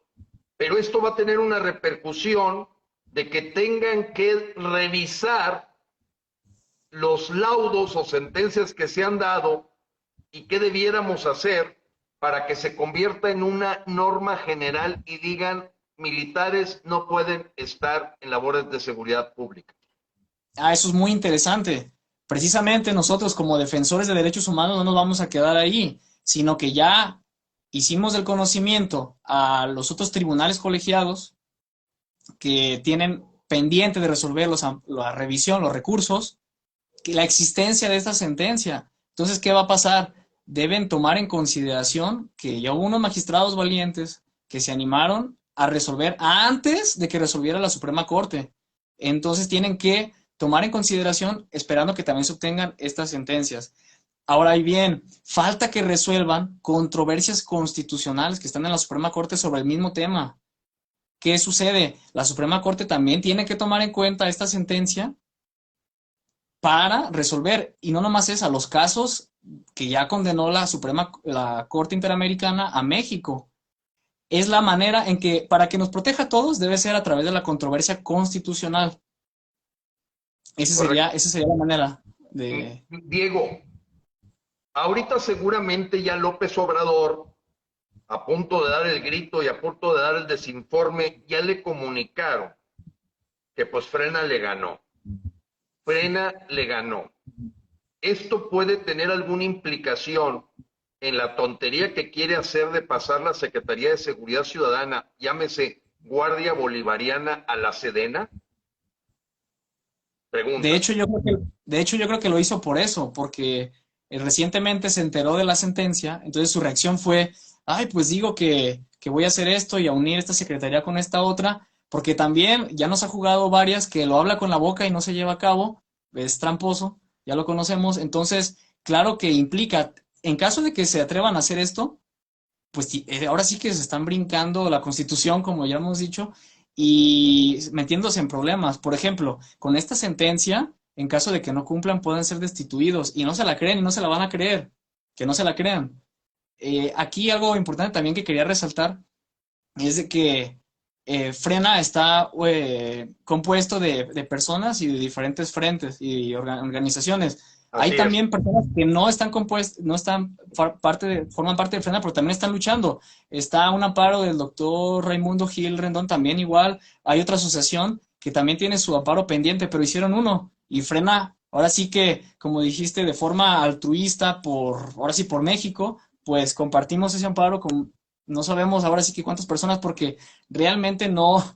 pero esto va a tener una repercusión de que tengan que revisar los laudos o sentencias que se han dado y qué debiéramos hacer para que se convierta en una norma general y digan militares no pueden estar en labores de seguridad pública? Eso es muy interesante. Precisamente nosotros como defensores de derechos humanos no nos vamos a quedar ahí, sino que ya hicimos el conocimiento a los otros tribunales colegiados que tienen pendiente de resolver la revisión, los recursos, que la existencia de esta sentencia. Entonces, ¿qué va a pasar? Deben tomar en consideración que ya hubo unos magistrados valientes que se animaron a resolver antes de que resolviera la Suprema Corte. Entonces, tienen que tomar en consideración, esperando que también se obtengan estas sentencias. Ahora bien, falta que resuelvan controversias constitucionales que están en la Suprema Corte sobre el mismo tema. ¿Qué sucede? La Suprema Corte también tiene que tomar en cuenta esta sentencia para resolver, y no nomás es a los casos que ya condenó la Corte Interamericana a México. Es la manera en que, para que nos proteja a todos, debe ser a través de la controversia constitucional. Correcto. Esa sería la manera de... Diego, ahorita seguramente ya López Obrador, a punto de dar el grito y a punto de dar el desinforme, ya le comunicaron que pues Frena le ganó. Frena le ganó. ¿Esto puede tener alguna implicación en la tontería que quiere hacer de pasar la Secretaría de Seguridad Ciudadana, llámese Guardia Bolivariana, a la Sedena? De Pregunta. hecho, de hecho, yo creo que lo hizo por eso, porque recientemente se enteró de la sentencia, entonces su reacción fue, ay, pues digo que voy a hacer esto y a unir esta secretaría con esta otra, porque también ya nos ha jugado varias que lo habla con la boca y no se lleva a cabo, es tramposo, ya lo conocemos, entonces, claro que implica, en caso de que se atrevan a hacer esto, pues ahora sí que se están brincando la Constitución, como ya hemos dicho, y metiéndose en problemas. Por ejemplo, con esta sentencia, en caso de que no cumplan, pueden ser destituidos y no se la creen y no se la van a creer, que no se la crean. Aquí algo importante también que quería resaltar es de que Frena está compuesto de personas y de diferentes frentes y organizaciones. Hay Así es. también personas que no están compuestas, no están forman parte de Frena, pero también están luchando. Está un amparo del doctor Raimundo Gil Rendón, también igual. Hay otra asociación que también tiene su amparo pendiente, pero hicieron uno. Y Frena, ahora sí que, como dijiste, de forma altruista, ahora sí por México, pues compartimos ese amparo con, no sabemos ahora sí que cuántas personas, porque realmente no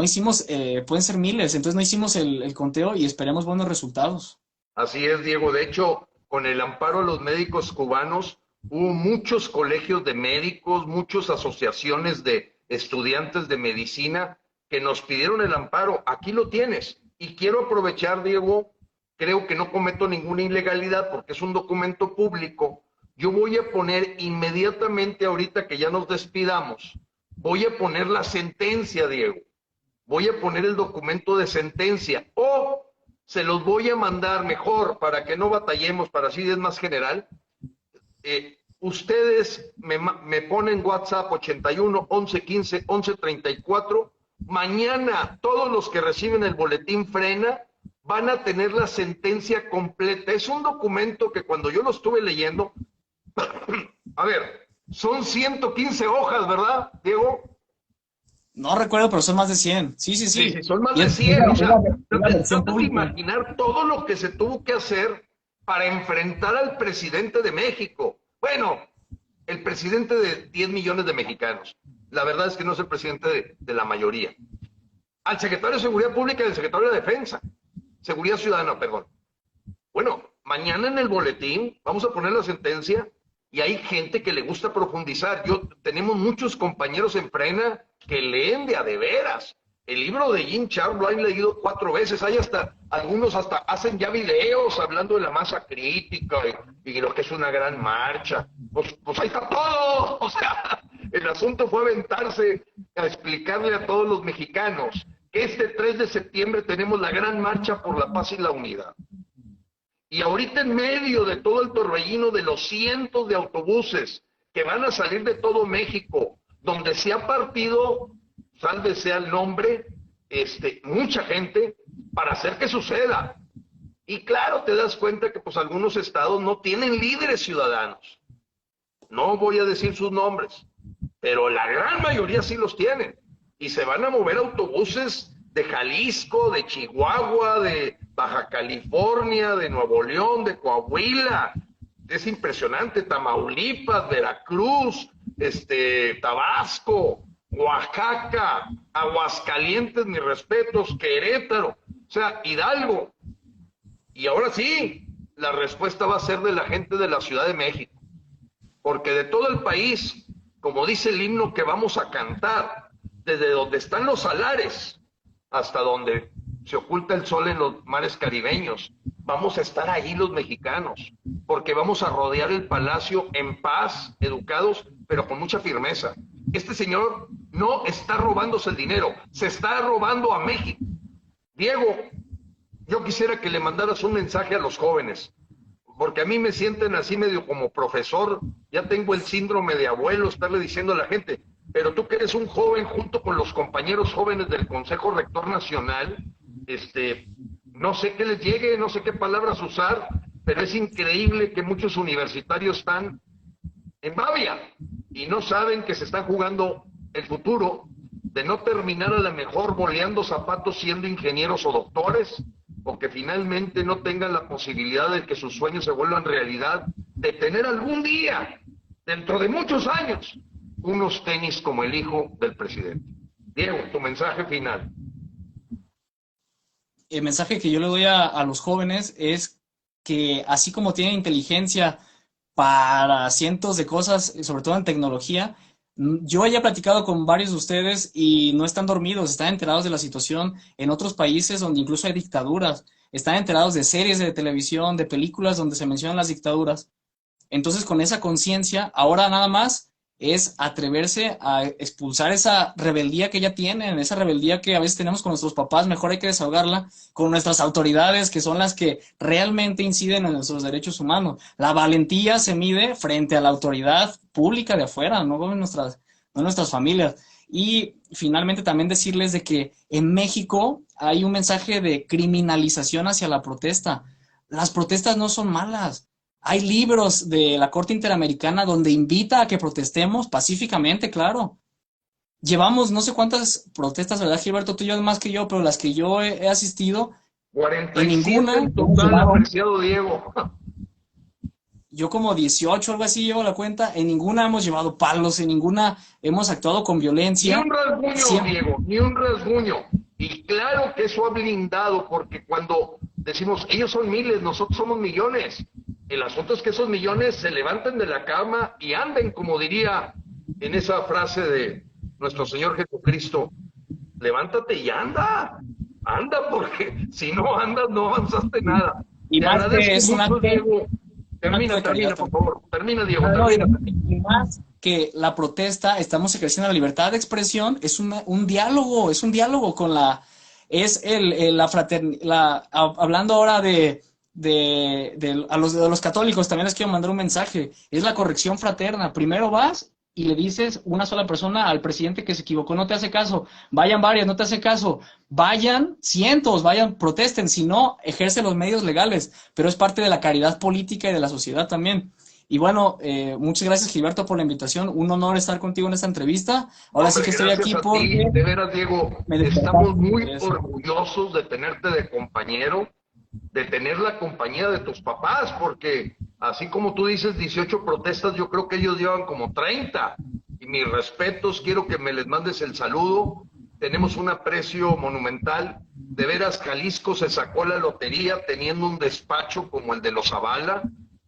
hicimos, pueden ser miles, entonces no hicimos el conteo y esperemos buenos resultados. Así es, Diego. De hecho, con el amparo a los médicos cubanos, hubo muchos colegios de médicos, muchas asociaciones de estudiantes de medicina que nos pidieron el amparo. Aquí lo tienes. Y quiero aprovechar, Diego, creo que no cometo ninguna ilegalidad porque es un documento público. Yo voy a poner inmediatamente, ahorita que ya nos despidamos, voy a poner la sentencia, Diego. Voy a poner el documento de sentencia o se los voy a mandar mejor para que no batallemos, para así es más general. Ustedes me ponen WhatsApp 81 11 15 11 34. Mañana todos los que reciben el boletín Frena van a tener la sentencia completa. Es un documento que cuando yo lo estuve leyendo, a ver, son 115 hojas, ¿verdad, Diego? No recuerdo, pero son más de 100. Sí, sí, Sí, sí, sí. son más Y de es 100. O sea, una versión tratas de pública. imaginar todo lo que se tuvo que hacer para enfrentar al presidente de México. Bueno, el presidente de 10 millones de mexicanos. La verdad es que no es el presidente de la mayoría. Al secretario de Seguridad Pública y al secretario de Defensa. Seguridad Ciudadana, perdón. Bueno, mañana en el boletín vamos a poner la sentencia y hay gente que le gusta profundizar. Tenemos muchos compañeros en Frena que leen de veras. El libro de Jim Sharp lo han leído 4 veces. Hay hasta, algunos hasta hacen ya videos hablando de la masa crítica y lo que es una gran marcha. Pues ahí está todo. O sea, el asunto fue aventarse a explicarle a todos los mexicanos que este 3 de septiembre tenemos la gran marcha por la paz y la unidad. Y ahorita en medio de todo el torbellino de los cientos de autobuses que van a salir de todo México, donde se ha partido, salve sea el nombre, mucha gente para hacer que suceda. Y claro, te das cuenta que pues algunos estados no tienen líderes ciudadanos. No voy a decir sus nombres, pero la gran mayoría sí los tienen. Y se van a mover autobuses de Jalisco, de Chihuahua, de Baja California, de Nuevo León, de Coahuila. Es impresionante. Tamaulipas, Veracruz, Tabasco, Oaxaca, Aguascalientes, mis respetos, Querétaro, o sea, Hidalgo. Y ahora sí, la respuesta va a ser de la gente de la Ciudad de México. Porque de todo el país, como dice el himno que vamos a cantar, desde donde están los salares hasta donde se oculta el sol en los mares caribeños, vamos a estar ahí los mexicanos, porque vamos a rodear el palacio en paz, educados, pero con mucha firmeza. Este señor no está robándose el dinero, se está robando a México. Diego, yo quisiera que le mandaras un mensaje a los jóvenes, porque a mí me sienten así medio como profesor, ya tengo el síndrome de abuelo, estarle diciendo a la gente, pero tú que eres un joven junto con los compañeros jóvenes del Consejo Rector Nacional, no sé qué les llegue, no sé qué palabras usar, pero es increíble que muchos universitarios están en babia y no saben que se están jugando el futuro de no terminar a lo mejor boleando zapatos siendo ingenieros o doctores, o que finalmente no tengan la posibilidad de que sus sueños se vuelvan realidad, de tener algún día, dentro de muchos años, unos tenis como el hijo del presidente. Diego, tu mensaje final. El mensaje que yo le doy a los jóvenes es que así como tienen inteligencia para cientos de cosas, sobre todo en tecnología, yo ya he platicado con varios de ustedes y no están dormidos, están enterados de la situación en otros países donde incluso hay dictaduras, están enterados de series de televisión, de películas donde se mencionan las dictaduras. Entonces, con esa conciencia, ahora nada más es atreverse a expulsar esa rebeldía que ya tienen, esa rebeldía que a veces tenemos con nuestros papás, mejor hay que desahogarla con nuestras autoridades, que son las que realmente inciden en nuestros derechos humanos. La valentía se mide frente a la autoridad pública de afuera, no en nuestras familias. Y finalmente también decirles de que en México hay un mensaje de criminalización hacia la protesta. las protestas no son malas. Hay libros de la Corte Interamericana donde invita a que protestemos pacíficamente, claro. Llevamos no sé cuántas protestas, ¿verdad, Gilberto? Tú y yo más que yo, pero las que yo he asistido, en 47 ninguna en hemos total, llevado, apreciado Diego. yo como 18 algo así llevo la cuenta, en ninguna hemos llevado palos, en ninguna hemos actuado con Ni violencia. un rasguño, Siempre, Diego, ni un rasguño. Y claro que eso ha blindado, porque cuando decimos, ellos son miles, nosotros somos millones, el asunto es que esos millones se levanten de la cama y anden, como diría en esa frase de nuestro Señor Jesucristo, levántate y anda, anda, porque si no andas no avanzaste nada. y Te más que agradezco es mucho, Diego. un acto Termina, de caridad termina, por también. favor. Termina, Diego, No, termina. y más que la protesta, estamos ejerciendo la libertad de expresión, es un diálogo con es la fraternidad, hablando ahora de los católicos, también les quiero mandar un mensaje, es la corrección fraterna, primero vas y le dices una sola persona al presidente que se equivocó, no te hace caso, vayan varias, no te hace caso, vayan cientos, vayan, protesten, si no, ejerce los medios legales, pero es parte de la caridad política y de la sociedad también. Y bueno, muchas gracias Gilberto por la invitación. Un honor estar contigo en esta entrevista. Ahora sí Hombre, que estoy gracias aquí a ti, porque de veras, Diego. me Estamos despertaste mi muy interés. orgullosos de tenerte de compañero, de tener la compañía de tus papás, porque así como tú dices 18 protestas, yo creo que ellos llevan como 30. Y mis respetos, quiero que me les mandes el saludo. Tenemos un aprecio monumental. De veras, Jalisco se sacó la lotería teniendo un despacho como el de los Zavala,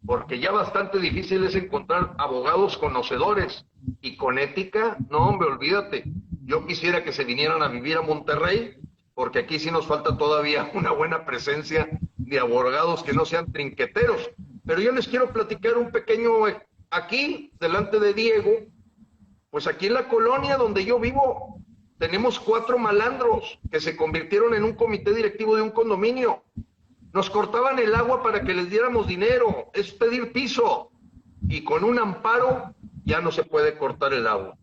porque ya bastante difícil es encontrar abogados conocedores y con ética. No, hombre, olvídate. Yo quisiera que se vinieran a vivir a Monterrey, porque aquí sí nos falta todavía una buena presencia de abogados que no sean trinqueteros. Pero yo les quiero platicar un pequeño, aquí, delante de Diego, pues aquí en la colonia donde yo vivo, tenemos 4 malandros que se convirtieron en un comité directivo de un condominio. Nos cortaban el agua para que les diéramos dinero, es pedir piso. Y con un amparo ya no se puede cortar el agua.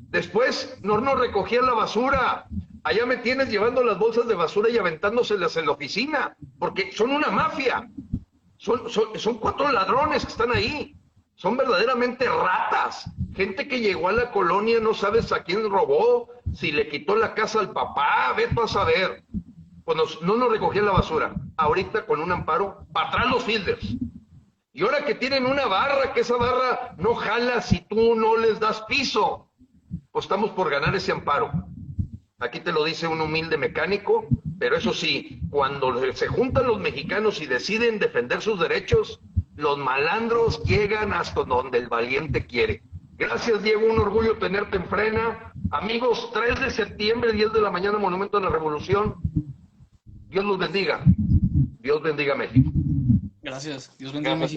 Después no nos recogían la basura. Allá me tienes llevando las bolsas de basura y aventándoselas en la oficina, porque son una mafia. Son 4 ladrones que están ahí. Son verdaderamente ratas. Gente que llegó a la colonia, no sabes a quién robó, si le quitó la casa al papá, ve tú a saber. Pues no nos recogían la basura. Ahorita con un amparo, para atrás los fielders. Y ahora que tienen una barra, que esa barra no jala si tú no les das piso, pues estamos por ganar ese amparo. Aquí te lo dice un humilde mecánico, pero eso sí, cuando se juntan los mexicanos y deciden defender sus derechos, los malandros llegan hasta donde el valiente quiere. Gracias, Diego, un orgullo tenerte en Frena. Amigos, 3 de septiembre, 10 de la mañana, Monumento a la Revolución. Dios los bendiga. Dios bendiga a México. Gracias. Dios bendiga a Gracias. México.